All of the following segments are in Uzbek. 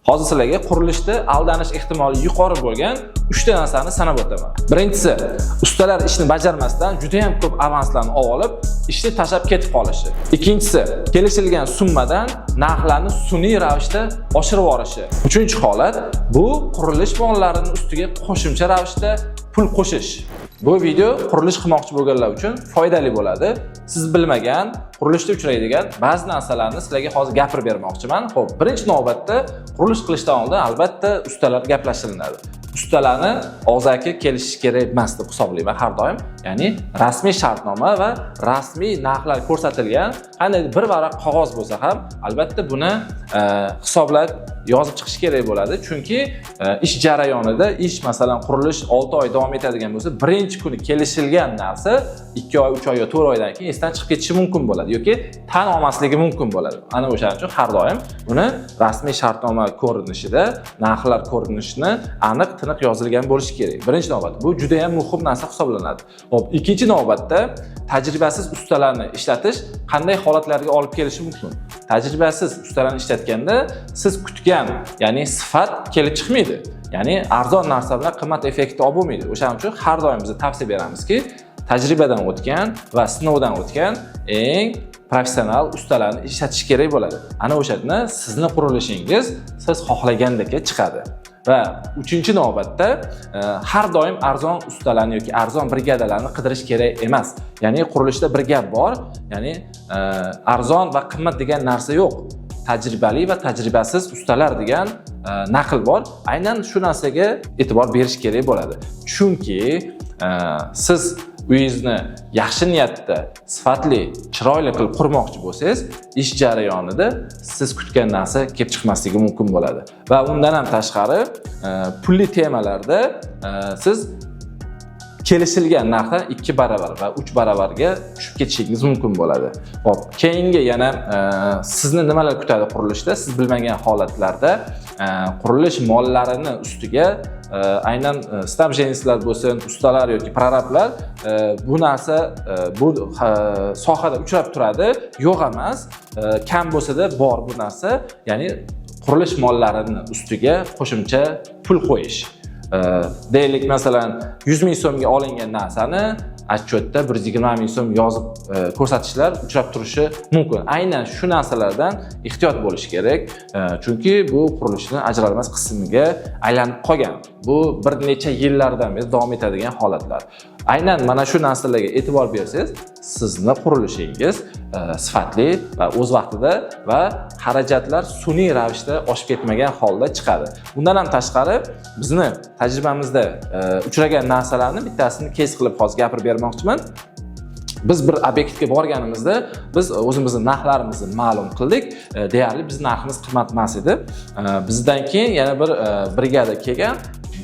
Hozir sizlarga qurilishda aldanish ehtimoli yuqori bo'lgan 3 ta narsani sanab o'taman. Birinchisi, ustalar ishni bajarmasdan juda ham ko'p avanslarni olib, ishni tashlab ketib qolishi. Ikkinchisi, kelishilgan summadan narxlarni sun'iy ravishda oshirib yuborishi. Uchinchi holat, bu qurilish mollarining ustiga qo'shimcha ravishda pul qo'shish. Bu video qurilish qilmoqchi bo'lganlar uchun foydali bo'ladi. Siz bilmagan, qurilishda uchraydigan ba'zi narsalarni sizlarga hozir gapirib bermoqchiman. Xo'p, birinchi navbatda qurilish qilishdan oldin albatta ustalar gaplashilinadi. Ustalarni og'zaki kelishish kerak emas deb hisoblayman har doim. Ya'ni rasmiy shartnoma va rasmiy narxlar ko'rsatilgan qanday bir varaq qog'oz bo'lsa ham, albatta buni hisoblab yozib chiqish kerak bo'ladi. Chunki ish jarayonida masalan qurilish 6 oy davom etadigan bo'lsa, birinchi kuni kelishilgan narsa 2 oy, 3 oy yoki 4 oydan keyin esdan chiqib ketishi mumkin bo'ladi yoki tan olmasligi mumkin bo'ladi. Ana o'shaning uchun har doim buni rasmiy shartnoma ko'rinishida, narxlar ko'rinishini aniq tiniq yozilgan bo'lishi kerak. Birinchi navbatda bu juda ham muhim narsa hisoblanadi. Xo'p, ikkinchi navbatda tajribasiz ustalarni ishlatish qanday holatlarga olib kelishi mumkin? Tajribasiz ustalarni ishlatganda siz kutgan, ya'ni sifat kelib chiqmaydi. Ya'ni arzon narsa bilan qimmat effekti olib bo'lmaydi. O'shaning uchun har doim biz tavsiya beramizki, tajribadan o'tgan va sinovdan o'tgan eng professional ustalarni ishlatish kerak bo'ladi. Ana o'shanda sizni qurilishingiz siz xohlagandek chiqadi. Va uchinchi navbatda har doim arzon ustalarni yoki arzon brigadalarni qidirish kerak emas. Ya'ni qurilishda bir gap bor, ya'ni arzon va qimmat degan narsa yo'q. Tajribali va tajribasiz ustalar degan naql bor. Aynan shu narsaga e'tibor berish kerak bo'ladi. Chunki siz uyingizni yaxshi niyatda, sifatli, chiroyli qilib qurmoqchi bo'lsangiz, ish jarayonida siz kutgan narsa kelib chiqmasligi mumkin bo'ladi. Va undan ham tashqari, pulli temalarda siz kelishilgan narxdan 2 baravar va 3 baravarga tushib ketishingiz mumkin bo'ladi. Xo'p, keyingi yana sizni nimalar kutadi qurilishda? Siz bilmagan holatlarda qurilish mollarini ustiga aynan stabjenislar bo'lsin, ustalar yoki prorablar bu narsa bu sohada uchrab turadi. Yo'q emas, kam bo'lsa-da bor bu narsa, ya'ni qurilish mollarini ustiga qo'shimcha pul qo'yish. Deylik masalan 100 ming so'mga olingan narsani отчетda 120 ming so'm yozib ko'rsatishlar uchrab turishi mumkin. Aynan shu narsalardan ehtiyot bo'lish kerak, chunki bu qurilishning ajralmas qismiga aylanib qolgan. Bu bir necha yillardan beri davom etadigan holatlar. Aynan mana shu narsalarga e'tibor bersangiz, sizni qurilishingiz sifatli va o'z vaqtida va xarajatlar sun'iy ravishda oshib ketmagan holda chiqadi. Bundan ham tashqari, bizni tajribamizda uchragan narsalarni bittasini kes qilib hozir gapirib bermoqchiman. Biz bir obyektga borganimizda biz o'zimizning narxlarimizni ma'lum qildik. Deyarli bizning narximiz qimmat emas edi. Bizdan keyin yana bir brigada kelgan,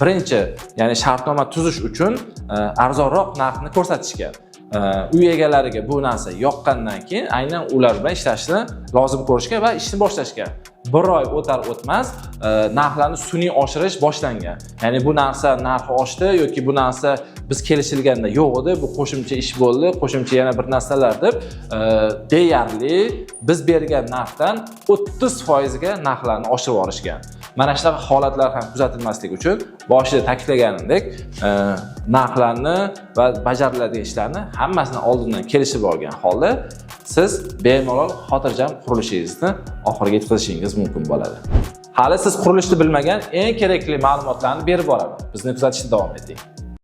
birinchi, ya'ni shartnoma tuzish uchun arzonroq narxni ko'rsatishgan. Uy egalariga bu narsa yoqqandan keyin aynan ular bilan ishlashni lozim ko'rishgan va ishni boshlashgan. 1 oy o'tar o'tmas narxlarni sun'iy oshirish boshlangan. Ya'ni bu narsa narxi oshdi yoki bu narsa biz kelishilganda yo'q edi, bu qo'shimcha ish bo'ldi, qo'shimcha yana bir narsalar deb deyarli biz bergan narxdan 30% ga narxlarni oshirib olishgan. Mana shunaqa holatlar ham kuzatilmasligi uchun boshida ta'kidlaganimdek, narxlarni va bajariladigan ishlarni hammasini oldindan kelishib olgan holda siz bemalol xotirjam qurilishingizni oxiriga yetkazishingiz mumkin bo'ladi. Hali siz qurilishni bilmagan eng kerakli ma'lumotlarni berib boraman. Bizni kuzatishda davom eting.